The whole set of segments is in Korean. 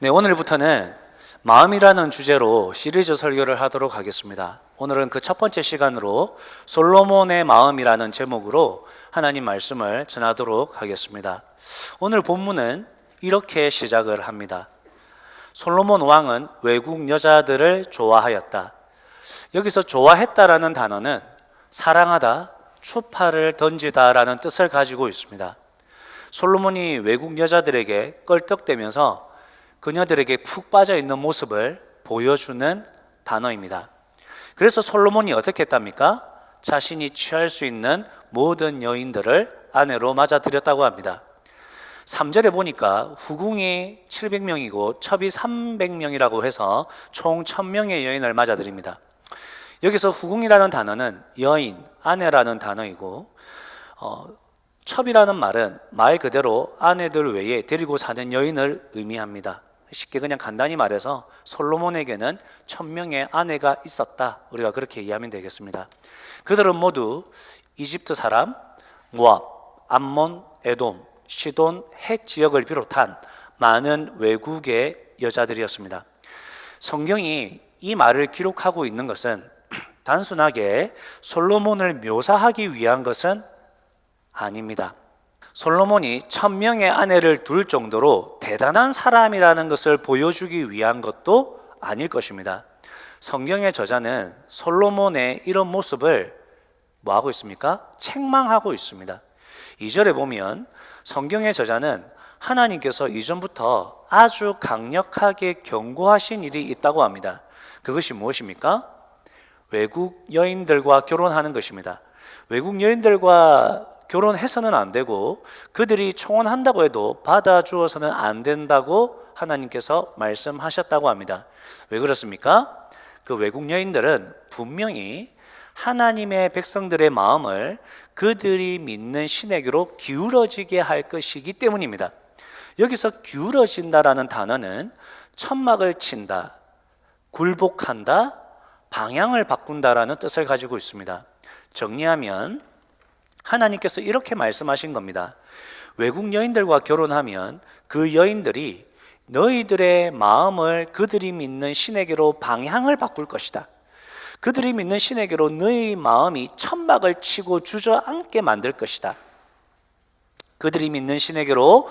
네, 오늘부터는 마음이라는 주제로 시리즈 설교를 하도록 하겠습니다. 오늘은 그 첫 번째 시간으로 솔로몬의 마음이라는 제목으로 하나님 말씀을 전하도록 하겠습니다. 오늘 본문은 이렇게 시작을 합니다. 솔로몬 왕은 외국 여자들을 좋아하였다. 여기서 좋아했다라는 단어는 사랑하다, 추파를 던지다라는 뜻을 가지고 있습니다. 솔로몬이 외국 여자들에게 껄떡대면서 그녀들에게 푹 빠져 있는 모습을 보여주는 단어입니다. 그래서 솔로몬이 어떻게 했답니까? 자신이 취할 수 있는 모든 여인들을 아내로 맞아들였다고 합니다. 3절에 보니까 후궁이 700명이고 첩이 300명이라고 해서 총 1000명의 여인을 맞아들입니다. 여기서 후궁이라는 단어는 여인, 아내라는 단어이고 첩이라는 말은 말 그대로 아내들 외에 데리고 사는 여인을 의미합니다. 쉽게 그냥 간단히 말해서 솔로몬에게는 1000명의 아내가 있었다, 우리가 그렇게 이해하면 되겠습니다. 그들은 모두 이집트 사람, 모압, 암몬, 에돔, 시돈, 헷 지역을 비롯한 많은 외국의 여자들이었습니다. 성경이 이 말을 기록하고 있는 것은 단순하게 솔로몬을 묘사하기 위한 것은 아닙니다. 솔로몬이 1000명의 아내를 둘 정도로 대단한 사람이라는 것을 보여주기 위한 것도 아닐 것입니다. 성경의 저자는 솔로몬의 이런 모습을 뭐하고 있습니까? 책망하고 있습니다. 2절에 보면 성경의 저자는 하나님께서 이전부터 아주 강력하게 경고하신 일이 있다고 합니다. 그것이 무엇입니까? 외국 여인들과 결혼하는 것입니다. 외국 여인들과 결혼해서는 안 되고 그들이 청혼한다고 해도 받아주어서는 안 된다고 하나님께서 말씀하셨다고 합니다. 왜 그렇습니까? 그 외국 여인들은 분명히 하나님의 백성들의 마음을 그들이 믿는 신에게로 기울어지게 할 것이기 때문입니다. 여기서 기울어진다라는 단어는 천막을 친다, 굴복한다, 방향을 바꾼다라는 뜻을 가지고 있습니다. 정리하면 하나님께서 이렇게 말씀하신 겁니다. 외국 여인들과 결혼하면 그 여인들이 너희들의 마음을 그들이 믿는 신에게로 방향을 바꿀 것이다. 그들이 믿는 신에게로 너희 마음이 천막을 치고 주저앉게 만들 것이다. 그들이 믿는 신에게로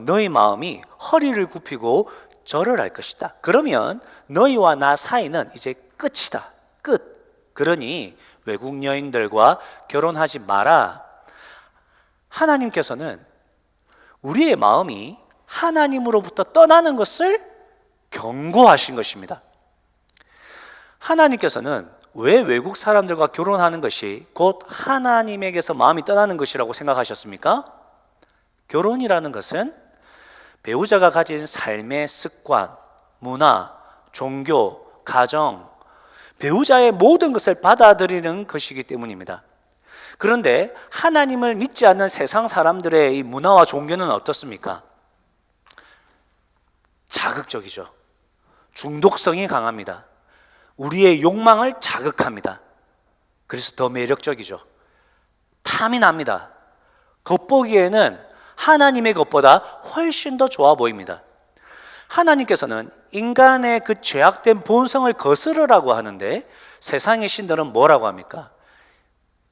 너희 마음이 허리를 굽히고 절을 할 것이다. 그러면 너희와 나 사이는 이제 끝이다. 끝. 그러니 외국 여인들과 결혼하지 마라. 하나님께서는 우리의 마음이 하나님으로부터 떠나는 것을 경고하신 것입니다. 하나님께서는 왜 외국 사람들과 결혼하는 것이 곧 하나님에게서 마음이 떠나는 것이라고 생각하셨습니까? 결혼이라는 것은 배우자가 가진 삶의 습관, 문화, 종교, 가정, 배우자의 모든 것을 받아들이는 것이기 때문입니다. 그런데 하나님을 믿지 않는 세상 사람들의 이 문화와 종교는 어떻습니까? 자극적이죠. 중독성이 강합니다. 우리의 욕망을 자극합니다. 그래서 더 매력적이죠. 탐이 납니다. 겉보기에는 하나님의 것보다 훨씬 더 좋아 보입니다. 하나님께서는 인간의 그 죄악된 본성을 거스르라고 하는데 세상의 신들은 뭐라고 합니까?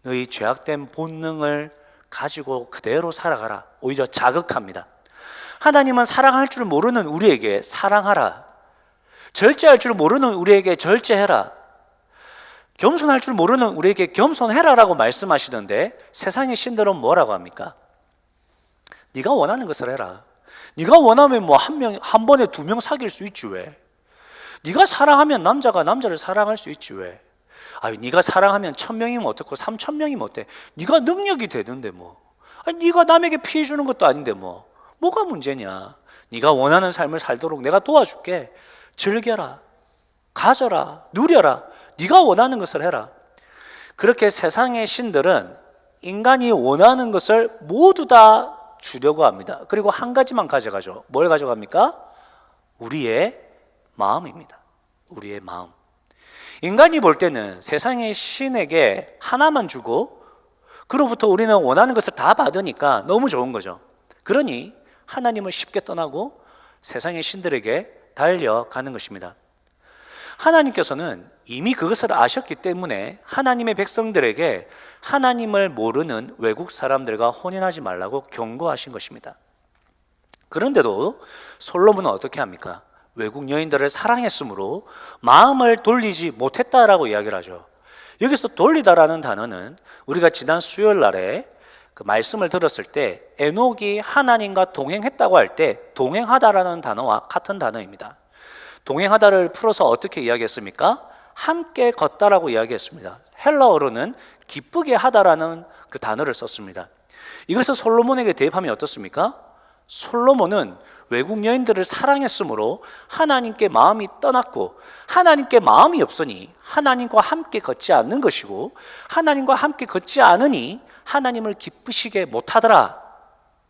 너희 죄악된 본능을 가지고 그대로 살아가라. 오히려 자극합니다. 하나님은 사랑할 줄 모르는 우리에게 사랑하라. 절제할 줄 모르는 우리에게 절제해라. 겸손할 줄 모르는 우리에게 겸손해라라고 말씀하시는데 세상의 신들은 뭐라고 합니까? 네가 원하는 것을 해라. 네가 원하면 뭐 한 번에 2명 사귈 수 있지 왜? 네가 사랑하면 남자가 남자를 사랑할 수 있지 왜? 네가 사랑하면 1000명이면 어떻고 3000명이면 어때? 네가 능력이 되는데 뭐. 네가 남에게 피해 주는 것도 아닌데 뭐가 문제냐? 네가 원하는 삶을 살도록 내가 도와줄게. 즐겨라, 가져라, 누려라. 네가 원하는 것을 해라. 그렇게 세상의 신들은 인간이 원하는 것을 모두 다 주려고 합니다. 그리고 한 가지만 가져가죠. 뭘 가져갑니까? 우리의 마음입니다. 우리의 마음. 인간이 볼 때는 세상의 신에게 하나만 주고 그로부터 우리는 원하는 것을 다 받으니까 너무 좋은 거죠. 그러니 하나님을 쉽게 떠나고 세상의 신들에게 달려가는 것입니다. 하나님께서는 이미 그것을 아셨기 때문에 하나님의 백성들에게 하나님을 모르는 외국 사람들과 혼인하지 말라고 경고하신 것입니다. 그런데도 솔로몬은 어떻게 합니까? 외국 여인들을 사랑했으므로 마음을 돌리지 못했다라고 이야기를 하죠. 여기서 돌리다라는 단어는 우리가 지난 수요일 날에 그 말씀을 들었을 때 에녹이 하나님과 동행했다고 할 때 동행하다라는 단어와 같은 단어입니다. 동행하다를 풀어서 어떻게 이야기했습니까? 함께 걷다라고 이야기했습니다. 헬라어로는 기쁘게 하다라는 그 단어를 썼습니다. 이것을 솔로몬에게 대입하면 어떻습니까? 솔로몬은 외국 여인들을 사랑했으므로 하나님께 마음이 떠났고 하나님께 마음이 없으니 하나님과 함께 걷지 않는 것이고 하나님과 함께 걷지 않으니 하나님을 기쁘시게 못하더라.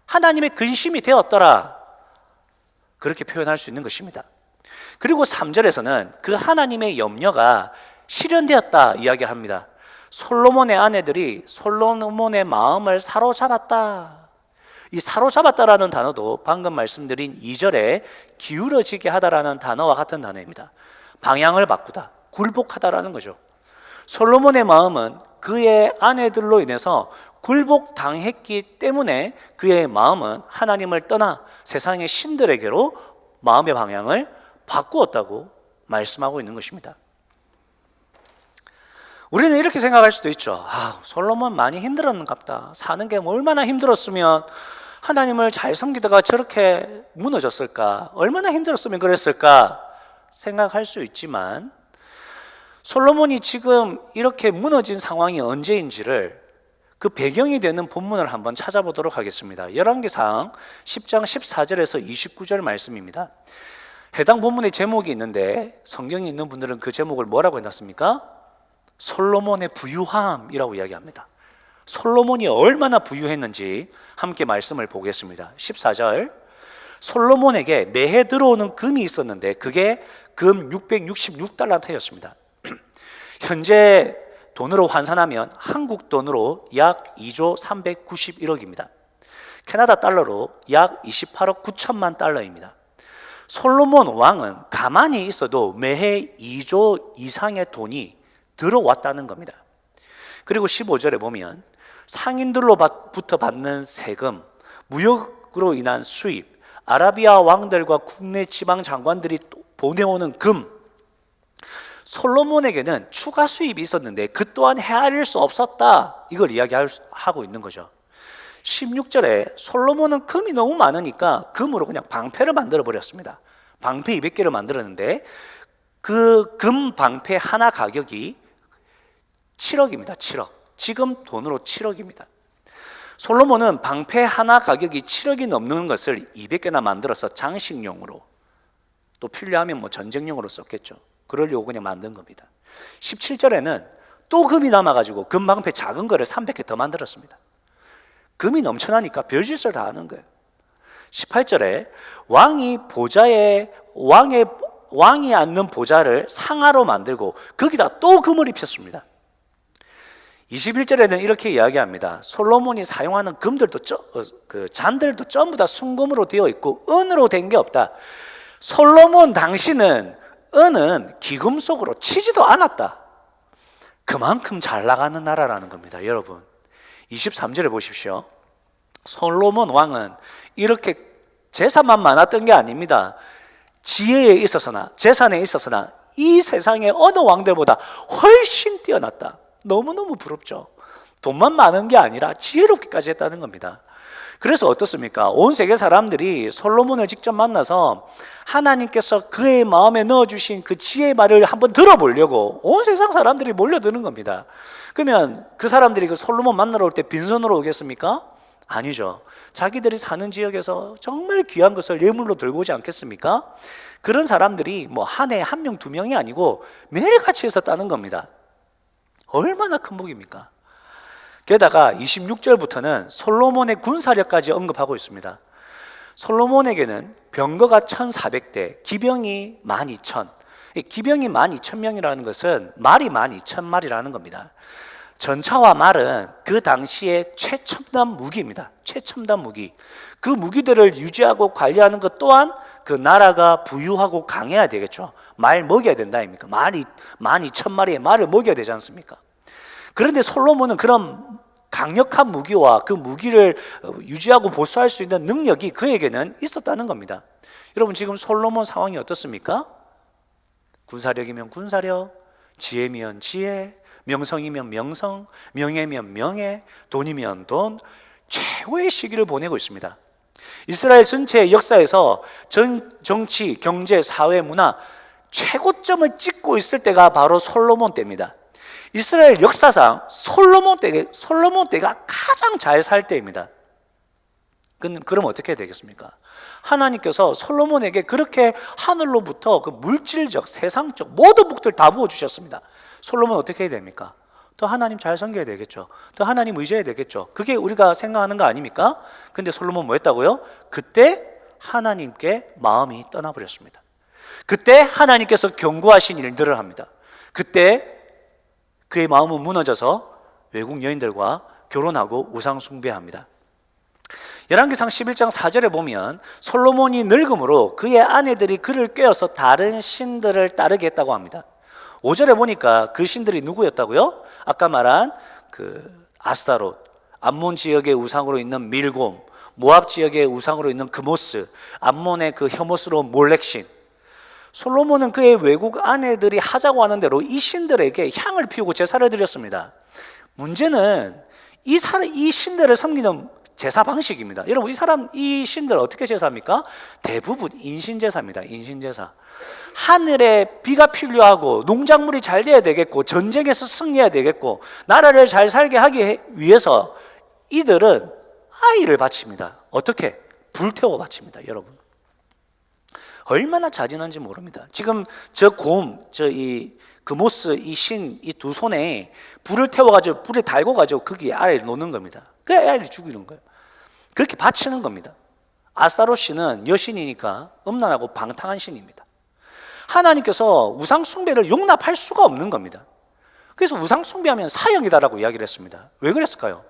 하나님의 근심이 되었더라. 그렇게 표현할 수 있는 것입니다. 그리고 3절에서는 그 하나님의 염려가 실현되었다 이야기합니다. 솔로몬의 아내들이 솔로몬의 마음을 사로잡았다. 이 사로잡았다라는 단어도 방금 말씀드린 2절에 기울어지게 하다라는 단어와 같은 단어입니다. 방향을 바꾸다, 굴복하다라는 거죠. 솔로몬의 마음은 그의 아내들로 인해서 굴복당했기 때문에 그의 마음은 하나님을 떠나 세상의 신들에게로 마음의 방향을 바꾸었다고 말씀하고 있는 것입니다. 우리는 이렇게 생각할 수도 있죠. 솔로몬 많이 힘들었는갑다. 사는 게 얼마나 힘들었으면 하나님을 잘 섬기다가 저렇게 무너졌을까? 얼마나 힘들었으면 그랬을까? 생각할 수 있지만 솔로몬이 지금 이렇게 무너진 상황이 언제인지를 그 배경이 되는 본문을 한번 찾아보도록 하겠습니다. 열왕기상 10장 14절에서 29절 말씀입니다. 해당 본문의 제목이 있는데 성경에 있는 분들은 그 제목을 뭐라고 해놨습니까? 솔로몬의 부유함이라고 이야기합니다. 솔로몬이 얼마나 부유했는지 함께 말씀을 보겠습니다. 14절, 솔로몬에게 매해 들어오는 금이 있었는데 그게 금 666달란트였습니다. 현재 돈으로 환산하면 한국 돈으로 약 2조 391억입니다. 캐나다 달러로 약 28억 9천만 달러입니다. 솔로몬 왕은 가만히 있어도 매해 2조 이상의 돈이 들어왔다는 겁니다. 그리고 15절에 보면 상인들로부터 받는 세금, 무역으로 인한 수입, 아라비아 왕들과 국내 지방 장관들이 보내오는 금, 솔로몬에게는 추가 수입이 있었는데 그 또한 헤아릴 수 없었다. 이걸 이야기하고 있는 거죠. 16절에 솔로몬은 금이 너무 많으니까 금으로 그냥 방패를 만들어 버렸습니다. 방패 200개를 만들었는데 그 금 방패 하나 가격이 7억입니다. 7억. 지금 돈으로 7억입니다. 솔로몬은 방패 하나 가격이 7억이 넘는 것을 200개나 만들어서 장식용으로, 또 필요하면 전쟁용으로 썼겠죠. 그러려고 그냥 만든 겁니다. 17절에는 또 금이 남아가지고 금 방패 작은 거를 300개 더 만들었습니다. 금이 넘쳐나니까 별짓을 다 하는 거예요. 18절에 왕이 앉는 보좌를 상하로 만들고 거기다 또 금을 입혔습니다. 21절에는 이렇게 이야기합니다. 솔로몬이 사용하는 금들도 잔들도 전부 다 순금으로 되어 있고 은으로 된 게 없다. 솔로몬 당시는 은은 기금속으로 치지도 않았다. 그만큼 잘 나가는 나라라는 겁니다. 여러분 23절에 보십시오. 솔로몬 왕은 이렇게 재산만 많았던 게 아닙니다. 지혜에 있어서나 재산에 있어서나 이 세상의 어느 왕들보다 훨씬 뛰어났다. 너무너무 부럽죠. 돈만 많은 게 아니라 지혜롭기까지 했다는 겁니다. 그래서 어떻습니까? 온 세계 사람들이 솔로몬을 직접 만나서 하나님께서 그의 마음에 넣어주신 그 지혜의 말을 한번 들어보려고 온 세상 사람들이 몰려드는 겁니다. 그러면 그 사람들이 그 솔로몬 만나러 올 때 빈손으로 오겠습니까? 아니죠. 자기들이 사는 지역에서 정말 귀한 것을 예물로 들고 오지 않겠습니까? 그런 사람들이 한 해에 1명, 2명이 아니고 매일같이 있었다는 겁니다. 얼마나 큰 복입니까? 게다가 26절부터는 솔로몬의 군사력까지 언급하고 있습니다. 솔로몬에게는 병거가 1,400대, 기병이 12,000. 기병이 12,000명이라는 것은 말이 12,000마리라는 겁니다. 전차와 말은 그 당시의 최첨단 무기입니다. 최첨단 무기. 그 무기들을 유지하고 관리하는 것 또한 그 나라가 부유하고 강해야 되겠죠. 말 먹여야 된다 아닙니까? 말이 12,000마리의 말을 먹여야 되지 않습니까? 그런데 솔로몬은 그런 강력한 무기와 그 무기를 유지하고 보수할 수 있는 능력이 그에게는 있었다는 겁니다. 여러분, 지금 솔로몬 상황이 어떻습니까? 군사력이면 군사력, 지혜면 지혜, 명성이면 명성, 명예면 명예, 돈이면 돈, 최고의 시기를 보내고 있습니다. 이스라엘 전체의 역사에서 정치, 경제, 사회, 문화 최고점을 찍고 있을 때가 바로 솔로몬 때입니다. 이스라엘 역사상 솔로몬 때가 가장 잘 살 때입니다. 그럼 어떻게 되겠습니까? 하나님께서 솔로몬에게 그렇게 하늘로부터 그 물질적, 세상적 모든 복들 다 부어주셨습니다. 솔로몬 어떻게 해야 됩니까? 더 하나님 잘 섬겨야 되겠죠. 더 하나님 의지해야 되겠죠. 그게 우리가 생각하는 거 아닙니까? 근데 솔로몬 뭐 했다고요? 그때 하나님께 마음이 떠나버렸습니다. 그때 하나님께서 경고하신 일들을 합니다. 그때 그의 마음은 무너져서 외국 여인들과 결혼하고 우상 숭배합니다. 열왕기상 11장 4절에 보면 솔로몬이 늙음으로 그의 아내들이 그를 꾀어서 다른 신들을 따르게 했다고 합니다. 5절에 보니까 그 신들이 누구였다고요? 아까 말한 그 아스타롯, 암몬 지역의 우상으로 있는 밀곰, 모압 지역의 우상으로 있는 그모스, 암몬의 그 혐오스러운 몰렉신. 솔로몬은 그의 외국 아내들이 하자고 하는 대로 이 신들에게 향을 피우고 제사를 드렸습니다. 문제는 이 신들을 섬기는 제사 방식입니다. 여러분, 이 신들 어떻게 제사합니까? 대부분 인신제사입니다. 인신제사. 하늘에 비가 필요하고 농작물이 잘 돼야 되겠고 전쟁에서 승리해야 되겠고 나라를 잘 살게 하기 위해서 이들은 아이를 바칩니다. 어떻게? 불태워 바칩니다. 여러분, 얼마나 자진한지 모릅니다. 지금 그모스 이 신 이 두 손에 불을 태워가지고 불에 달궈가지고 거기에 아이를 놓는 겁니다. 그 아이를 죽이는 거예요. 그렇게 바치는 겁니다. 아스타롯 신은 여신이니까 음란하고 방탕한 신입니다. 하나님께서 우상 숭배를 용납할 수가 없는 겁니다. 그래서 우상 숭배하면 사형이다라고 이야기를 했습니다. 왜 그랬을까요?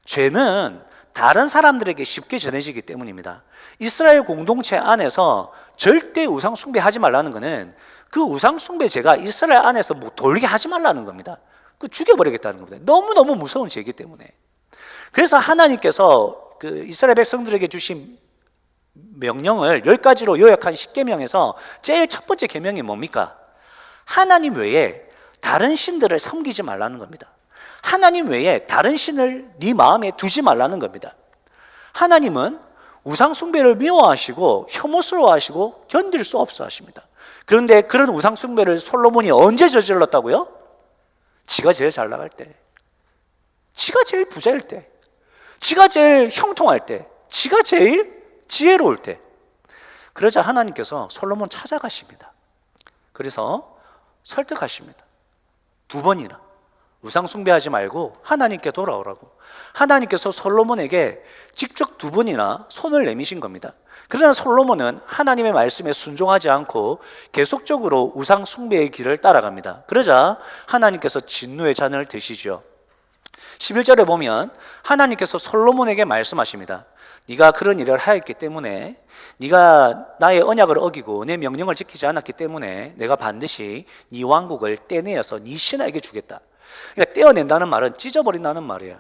죄는 다른 사람들에게 쉽게 전해지기 때문입니다. 이스라엘 공동체 안에서 절대 우상 숭배하지 말라는 것은 그 우상 숭배죄가 이스라엘 안에서 뭐 돌게 하지 말라는 겁니다. 그 죽여버리겠다는 겁니다. 너무너무 무서운 죄이기 때문에. 그래서 하나님께서 그 이스라엘 백성들에게 주신 명령을 10가지로 요약한 10계명에서 제일 첫 번째 계명이 뭡니까? 하나님 외에 다른 신들을 섬기지 말라는 겁니다. 하나님 외에 다른 신을 네 마음에 두지 말라는 겁니다. 하나님은 우상 숭배를 미워하시고 혐오스러워하시고 견딜 수 없어 하십니다. 그런데 그런 우상 숭배를 솔로몬이 언제 저질렀다고요? 지가 제일 잘 나갈 때, 지가 제일 부자일 때, 지가 제일 형통할 때, 지가 제일 지혜로울 때. 그러자 하나님께서 솔로몬 찾아가십니다. 그래서 설득하십니다. 2번이나 우상 숭배하지 말고 하나님께 돌아오라고. 하나님께서 솔로몬에게 직접 2번이나 손을 내미신 겁니다. 그러나 솔로몬은 하나님의 말씀에 순종하지 않고 계속적으로 우상 숭배의 길을 따라갑니다. 그러자 하나님께서 진노의 잔을 드시죠. 11절에 보면 하나님께서 솔로몬에게 말씀하십니다. 네가 그런 일을 하였기 때문에, 네가 나의 언약을 어기고 내 명령을 지키지 않았기 때문에 내가 반드시 네 왕국을 떼내어서 네 신하에게 주겠다. 그러니까 떼어낸다는 말은 찢어버린다는 말이에요.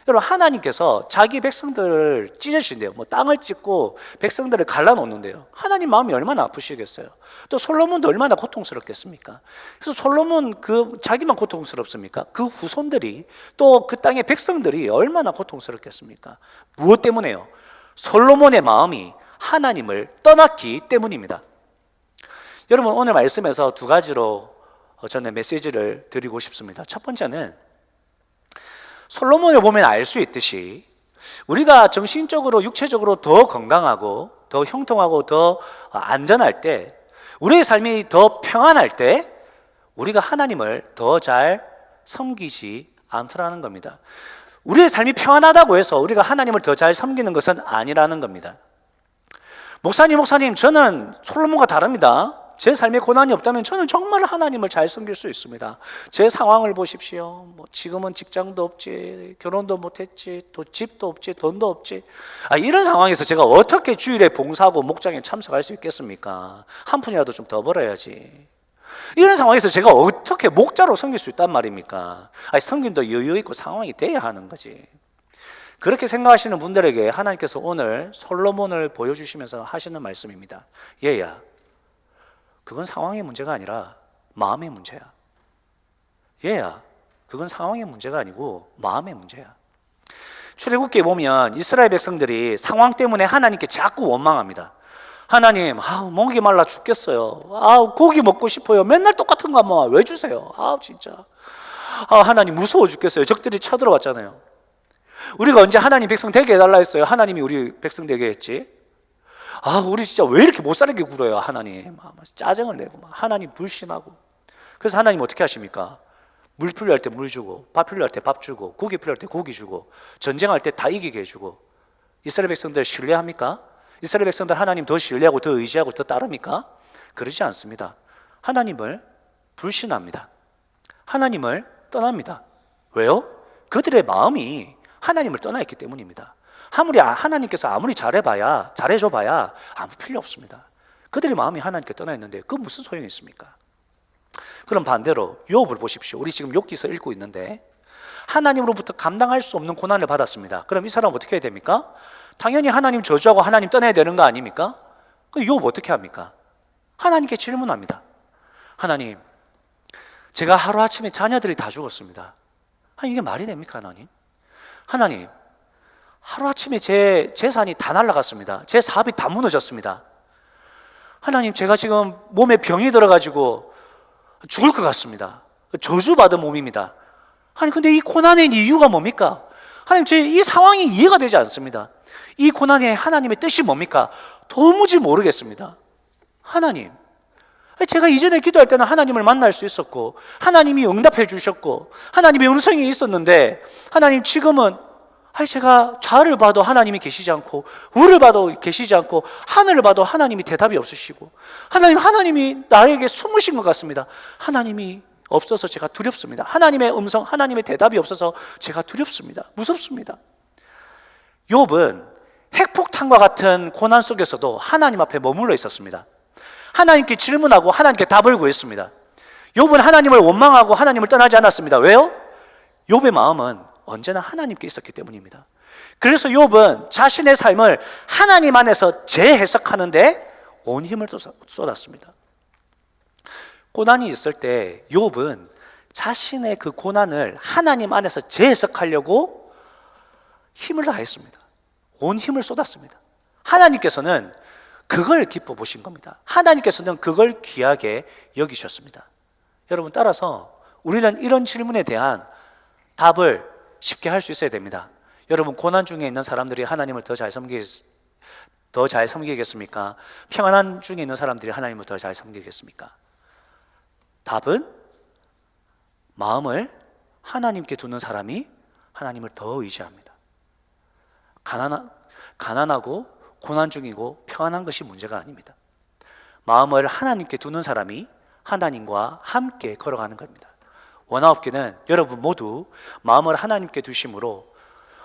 여러분, 하나님께서 자기 백성들을 찢으신대요. 뭐 땅을 찢고 백성들을 갈라놓는데요. 하나님 마음이 얼마나 아프시겠어요. 또 솔로몬도 얼마나 고통스럽겠습니까? 그래서 솔로몬 자기만 고통스럽습니까? 그 후손들이 또 그 땅의 백성들이 얼마나 고통스럽겠습니까? 무엇 때문에요? 솔로몬의 마음이 하나님을 떠났기 때문입니다. 여러분, 오늘 말씀에서 2가지로 저는 메시지를 드리고 싶습니다. 첫 번째는 솔로몬을 보면 알 수 있듯이 우리가 정신적으로 육체적으로 더 건강하고 더 형통하고 더 안전할 때, 우리의 삶이 더 평안할 때 우리가 하나님을 더 잘 섬기지 않더라는 겁니다. 우리의 삶이 평안하다고 해서 우리가 하나님을 더 잘 섬기는 것은 아니라는 겁니다. 목사님, 저는 솔로몬과 다릅니다. 제 삶에 고난이 없다면 저는 정말 하나님을 잘 섬길 수 있습니다. 제 상황을 보십시오. 지금은 직장도 없지, 결혼도 못했지, 또 집도 없지, 돈도 없지. 이런 상황에서 제가 어떻게 주일에 봉사하고 목장에 참석할 수 있겠습니까? 한 푼이라도 좀 더 벌어야지. 이런 상황에서 제가 어떻게 목자로 섬길 수 있단 말입니까? 섬김도 여유 있고 상황이 돼야 하는 거지. 그렇게 생각하시는 분들에게 하나님께서 오늘 솔로몬을 보여주시면서 하시는 말씀입니다. 얘야, 그건 상황의 문제가 아니라 마음의 문제야. 얘야, 그건 상황의 문제가 아니고 마음의 문제야. 출애굽기에 보면 이스라엘 백성들이 상황 때문에 하나님께 자꾸 원망합니다. 하나님, 목이 말라 죽겠어요. 고기 먹고 싶어요. 맨날 똑같은 거 한번 왜 주세요? 진짜. 하나님 무서워 죽겠어요. 적들이 쳐들어왔잖아요. 우리가 언제 하나님 백성 되게 해달라 했어요? 하나님이 우리 백성 되게 했지? 우리 진짜 왜 이렇게 못 살게 굴어요, 하나님? 짜증을 내고, 하나님 불신하고. 그래서 하나님 어떻게 하십니까? 물 필요할 때 물 주고, 밥 필요할 때 밥 주고, 고기 필요할 때 고기 주고, 전쟁할 때 다 이기게 해주고. 이스라엘 백성들 신뢰합니까? 이스라엘 백성들 하나님 더 신뢰하고 더 의지하고 더 따릅니까? 그러지 않습니다. 하나님을 불신합니다. 하나님을 떠납니다. 왜요? 그들의 마음이 하나님을 떠나 있기 때문입니다. 하나님께서 아무리 잘해줘봐야 아무 필요 없습니다. 그들의 마음이 하나님께 떠나 있는데 그 무슨 소용이 있습니까? 그럼 반대로 욥을 보십시오. 우리 지금 욥기서 읽고 있는데 하나님으로부터 감당할 수 없는 고난을 받았습니다. 그럼 이 사람은 어떻게 해야 됩니까? 당연히 하나님 저주하고 하나님 떠나야 되는 거 아닙니까? 그럼 욥 어떻게 합니까? 하나님께 질문합니다. 하나님, 제가 하루아침에 자녀들이 다 죽었습니다. 이게 말이 됩니까, 하나님? 하나님, 하루아침에 제 재산이 다 날아갔습니다. 제 사업이 다 무너졌습니다. 하나님, 제가 지금 몸에 병이 들어가지고 죽을 것 같습니다. 저주받은 몸입니다. 근데 이 고난의 이유가 뭡니까? 하나님, 이 상황이 이해가 되지 않습니다. 이 고난의 하나님의 뜻이 뭡니까? 도무지 모르겠습니다. 하나님, 제가 이전에 기도할 때는 하나님을 만날 수 있었고 하나님이 응답해 주셨고 하나님의 음성이 있었는데 하나님, 지금은 제가 좌를 봐도 하나님이 계시지 않고 우를 봐도 계시지 않고 하늘을 봐도 하나님이 대답이 없으시고 하나님이 나에게 숨으신 것 같습니다. 하나님이 없어서 제가 두렵습니다. 하나님의 음성, 하나님의 대답이 없어서 제가 두렵습니다. 무섭습니다. 욥은 핵폭탄과 같은 고난 속에서도 하나님 앞에 머물러 있었습니다. 하나님께 질문하고 하나님께 답을 구했습니다. 욥은 하나님을 원망하고 하나님을 떠나지 않았습니다. 왜요? 욥의 마음은 언제나 하나님께 있었기 때문입니다. 그래서 욥은 자신의 삶을 하나님 안에서 재해석하는데 온 힘을 쏟았습니다. 고난이 있을 때 욥은 자신의 그 고난을 하나님 안에서 재해석하려고 힘을 다했습니다. 온 힘을 쏟았습니다. 하나님께서는 그걸 기뻐 보신 겁니다. 하나님께서는 그걸 귀하게 여기셨습니다. 여러분, 따라서 우리는 이런 질문에 대한 답을 쉽게 할 수 있어야 됩니다. 여러분, 고난 중에 있는 사람들이 하나님을 더 잘 섬기겠습니까? 평안한 중에 있는 사람들이 하나님을 더 잘 섬기겠습니까? 답은 마음을 하나님께 두는 사람이 하나님을 더 의지합니다. 가난하고 고난 중이고 평안한 것이 문제가 아닙니다. 마음을 하나님께 두는 사람이 하나님과 함께 걸어가는 겁니다. 원아웃교는 여러분 모두 마음을 하나님께 두심으로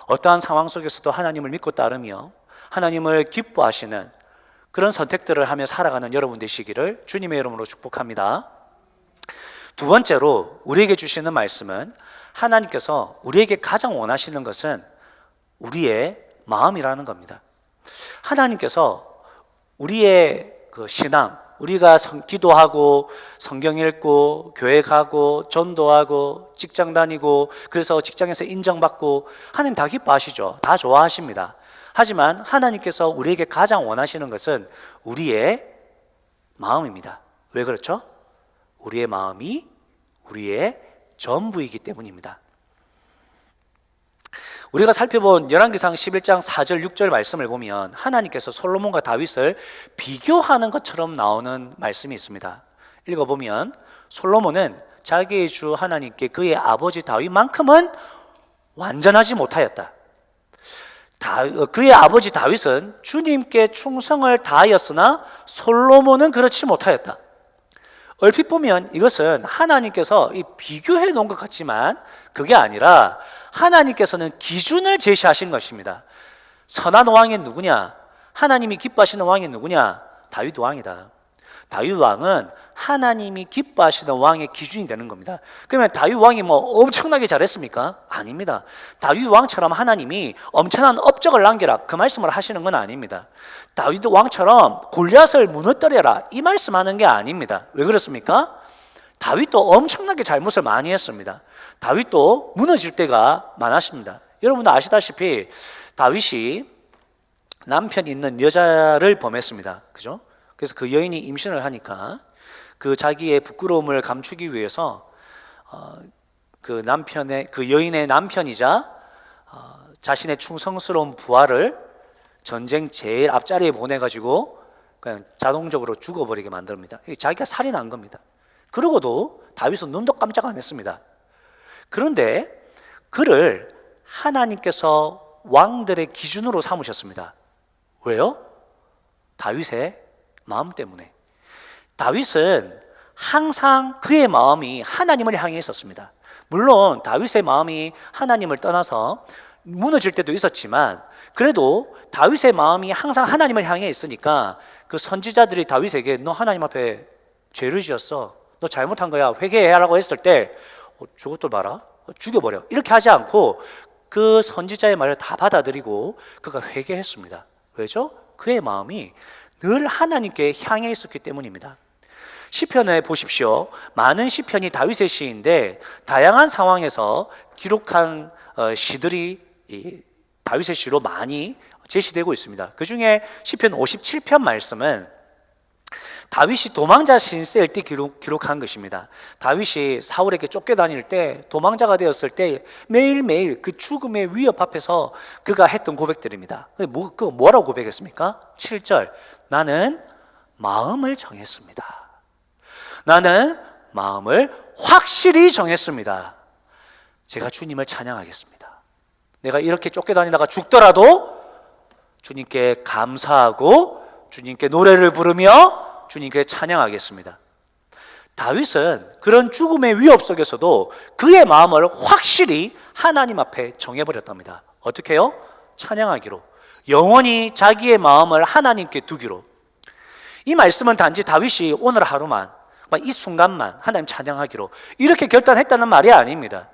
어떠한 상황 속에서도 하나님을 믿고 따르며 하나님을 기뻐하시는 그런 선택들을 하며 살아가는 여러분 되시기를 주님의 이름으로 축복합니다. 두 번째로 우리에게 주시는 말씀은 하나님께서 우리에게 가장 원하시는 것은 우리의 마음이라는 겁니다. 하나님께서 우리의 그 신앙, 우리가 기도하고 성경 읽고 교회 가고 전도하고 직장 다니고 그래서 직장에서 인정받고 하나님 다 기뻐하시죠. 다 좋아하십니다. 하지만 하나님께서 우리에게 가장 원하시는 것은 우리의 마음입니다. 왜 그렇죠? 우리의 마음이 우리의 전부이기 때문입니다. 우리가 살펴본 열왕기상 11장 4절 6절 말씀을 보면 하나님께서 솔로몬과 다윗을 비교하는 것처럼 나오는 말씀이 있습니다. 읽어보면 솔로몬은 자기의 주 하나님께 그의 아버지 다윗만큼은 완전하지 못하였다. 그의 아버지 다윗은 주님께 충성을 다하였으나 솔로몬은 그렇지 못하였다. 얼핏 보면 이것은 하나님께서 비교해 놓은 것 같지만 그게 아니라 하나님께서는 기준을 제시하신 것입니다. 선한 왕이 누구냐? 하나님이 기뻐하시는 왕이 누구냐? 다윗 왕이다. 다윗 왕은 하나님이 기뻐하시는 왕의 기준이 되는 겁니다. 그러면 다윗 왕이 뭐 엄청나게 잘했습니까? 아닙니다. 다윗 왕처럼 하나님이 엄청난 업적을 남겨라 그 말씀을 하시는 건 아닙니다. 다윗 왕처럼 골리앗을 무너뜨려라 이 말씀하는 게 아닙니다. 왜 그렇습니까? 다윗도 엄청나게 잘못을 많이 했습니다. 다윗도 무너질 때가 많았습니다. 여러분도 아시다시피 다윗이 남편이 있는 여자를 범했습니다. 그죠? 그래서 그 여인이 임신을 하니까 그 자기의 부끄러움을 감추기 위해서 그 여인의 남편이자 자신의 충성스러운 부하를 전쟁 제일 앞자리에 보내가지고 그냥 자동적으로 죽어버리게 만듭니다. 자기가 살인한 겁니다. 그러고도 다윗은 눈도 깜짝 안 했습니다. 그런데 그를 하나님께서 왕들의 기준으로 삼으셨습니다. 왜요? 다윗의 마음 때문에. 다윗은 항상 그의 마음이 하나님을 향해 있었습니다. 물론 다윗의 마음이 하나님을 떠나서 무너질 때도 있었지만 그래도 다윗의 마음이 항상 하나님을 향해 있으니까 그 선지자들이 다윗에게 너 하나님 앞에 죄를 지었어, 너 잘못한 거야, 회개해라고 했을 때 저것들 봐라, 죽여버려 이렇게 하지 않고 그 선지자의 말을 다 받아들이고 그가 회개했습니다. 왜죠? 그의 마음이 늘 하나님께 향해 있었기 때문입니다. 시편에 보십시오. 많은 시편이 다윗의 시인데 다양한 상황에서 기록한 시들이 다윗의 시로 많이 제시되고 있습니다. 그 중에 시편 57편 말씀은 다윗이 도망자 신세일 때 기록한 것입니다. 다윗이 사울에게 쫓겨다닐 때 도망자가 되었을 때 매일매일 그 죽음의 위협 앞에서 그가 했던 고백들입니다. 그거 뭐라고 고백했습니까? 7절 나는 마음을 정했습니다. 나는 마음을 확실히 정했습니다. 제가 주님을 찬양하겠습니다. 내가 이렇게 쫓겨다니다가 죽더라도 주님께 감사하고 주님께 노래를 부르며 주님께 찬양하겠습니다. 다윗은 그런 죽음의 위협 속에서도 그의 마음을 확실히 하나님 앞에 정해버렸답니다. 어떻게 해요? 찬양하기로, 영원히 자기의 마음을 하나님께 두기로. 이 말씀은 단지 다윗이 오늘 하루만, 이 순간만 하나님 찬양하기로 이렇게 결단했다는 말이 아닙니다.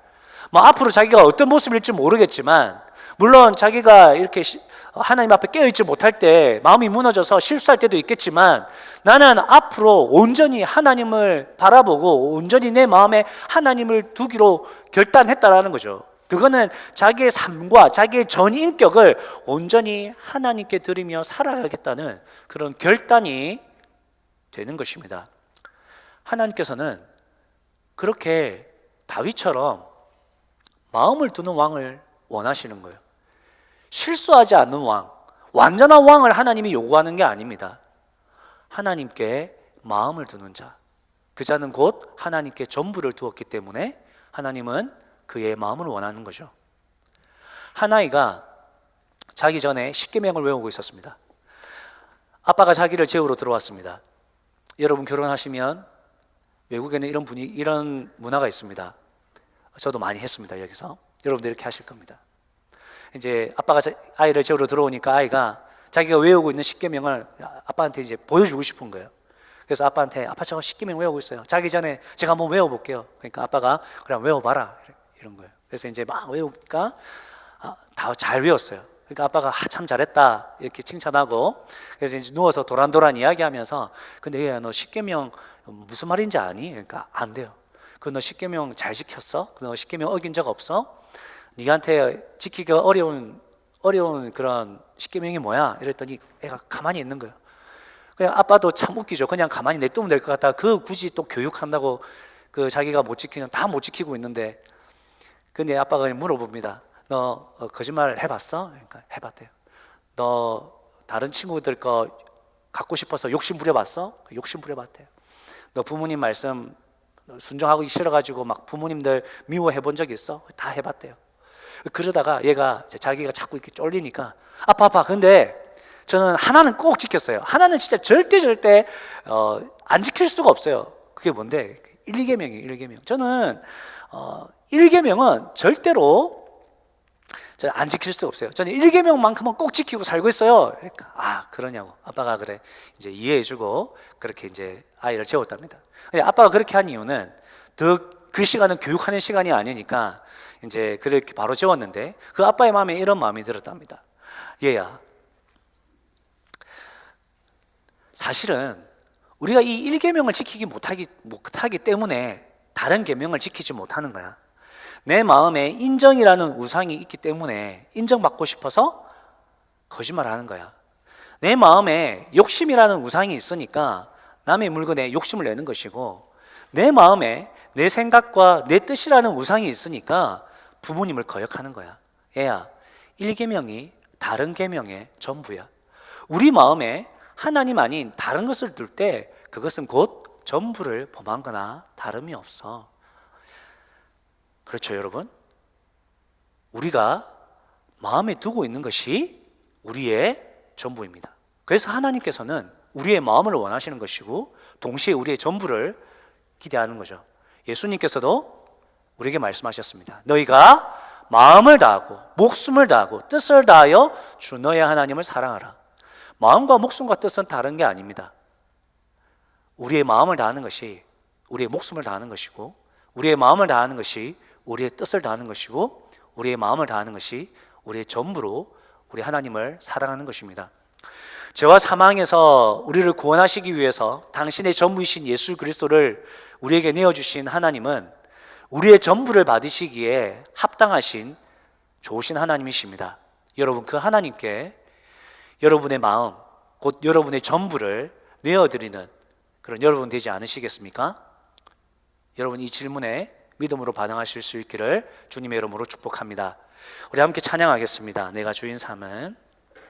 앞으로 자기가 어떤 모습일지 모르겠지만, 물론 자기가 이렇게 하나님 앞에 깨어있지 못할 때 마음이 무너져서 실수할 때도 있겠지만, 나는 앞으로 온전히 하나님을 바라보고 온전히 내 마음에 하나님을 두기로 결단했다라는 거죠. 그거는 자기의 삶과 자기의 전 인격을 온전히 하나님께 드리며 살아가겠다는 그런 결단이 되는 것입니다. 하나님께서는 그렇게 다윗처럼 마음을 두는 왕을 원하시는 거예요. 실수하지 않는 왕, 완전한 왕을 하나님이 요구하는 게 아닙니다. 하나님께 마음을 두는 자, 그 자는 곧 하나님께 전부를 두었기 때문에 하나님은 그의 마음을 원하는 거죠. 한 아이가 자기 전에 십계명을 외우고 있었습니다. 아빠가 자기를 재우러 들어왔습니다. 여러분 결혼하시면 외국에는 이런 문화가 있습니다. 저도 많이 했습니다. 여기서 여러분들 이렇게 하실 겁니다. 이제 아빠가 아이를 재우러 들어오니까 아이가 자기가 외우고 있는 십계명을 아빠한테 이제 보여주고 싶은 거예요. 그래서 아빠한테 아빠 저 십계명 외우고 있어요. 자기 전에 제가 한번 외워볼게요. 그러니까 아빠가 그럼 외워봐라 이런 거예요. 그래서 이제 막 외우니까 다 잘 외웠어요. 그러니까 아빠가 참 잘했다 이렇게 칭찬하고, 그래서 이제 누워서 도란도란 이야기하면서 근데 얘야 너 십계명 무슨 말인지 아니? 그러니까 안 돼요. 너 십계명 잘 지켰어? 너 십계명 어긴 적 없어? 네한테 지키기가 어려운 그런 십계명이 뭐야? 이랬더니 애가 가만히 있는 거예요. 그냥 아빠도 참 웃기죠. 그냥 가만히 냅두면 될 것 같다. 굳이 또 교육한다고 자기가 못 지키는 다 못 지키고 있는데, 근데 아빠가 물어봅니다. 너 거짓말 해봤어? 그러니까 해봤대요. 너 다른 친구들 거 갖고 싶어서 욕심 부려봤어? 욕심 부려봤대요. 너 부모님 말씀 순종하기 싫어가지고 막 부모님들 미워해 본 적 있어? 다 해봤대요. 그러다가 얘가 자기가 자꾸 이렇게 쫄리니까 아빠 근데 저는 하나는 꼭 지켰어요. 하나는 진짜 절대 안 지킬 수가 없어요. 그게 뭔데? 1계명이에요. 1계명. 저는 1계명은 절대로 저는 안 지킬 수 없어요. 저는 1계명만큼은 꼭 지키고 살고 있어요. 그러니까 그러냐고. 아빠가 그래 이제 이해해주고 그렇게 이제 아이를 재웠답니다. 근데 아빠가 그렇게 한 이유는 그 시간은 교육하는 시간이 아니니까 이제 그렇게 바로 재웠는데 그 아빠의 마음에 이런 마음이 들었답니다. 얘야, 사실은 우리가 이 1계명을 지키지 못하기 때문에 다른 계명을 지키지 못하는 거야. 내 마음에 인정이라는 우상이 있기 때문에 인정받고 싶어서 거짓말하는 거야. 내 마음에 욕심이라는 우상이 있으니까 남의 물건에 욕심을 내는 것이고, 내 마음에 내 생각과 내 뜻이라는 우상이 있으니까 부모님을 거역하는 거야. 얘야, 1계명이 다른 계명의 전부야. 우리 마음에 하나님 아닌 다른 것을 둘 때 그것은 곧 전부를 범한 거나 다름이 없어. 그렇죠, 여러분? 우리가 마음에 두고 있는 것이 우리의 전부입니다. 그래서 하나님께서는 우리의 마음을 원하시는 것이고 동시에 우리의 전부를 기대하는 거죠. 예수님께서도 우리에게 말씀하셨습니다. 너희가 마음을 다하고 목숨을 다하고 뜻을 다하여 주 너의 하나님을 사랑하라. 마음과 목숨과 뜻은 다른 게 아닙니다. 우리의 마음을 다하는 것이 우리의 목숨을 다하는 것이고, 우리의 마음을 다하는 것이 우리의 뜻을 다하는 것이고, 우리의 마음을 다하는 것이 우리의 전부로 우리 하나님을 사랑하는 것입니다. 죄와 사망에서 우리를 구원하시기 위해서 당신의 전부이신 예수 그리스도를 우리에게 내어주신 하나님은 우리의 전부를 받으시기에 합당하신 좋으신 하나님이십니다. 여러분, 그 하나님께 여러분의 마음, 곧 여러분의 전부를 내어드리는 그런 여러분 되지 않으시겠습니까? 여러분, 이 질문에 믿음으로 반응하실 수 있기를 주님의 이름으로 축복합니다. 우리 함께 찬양하겠습니다. 내가 주인 삼은.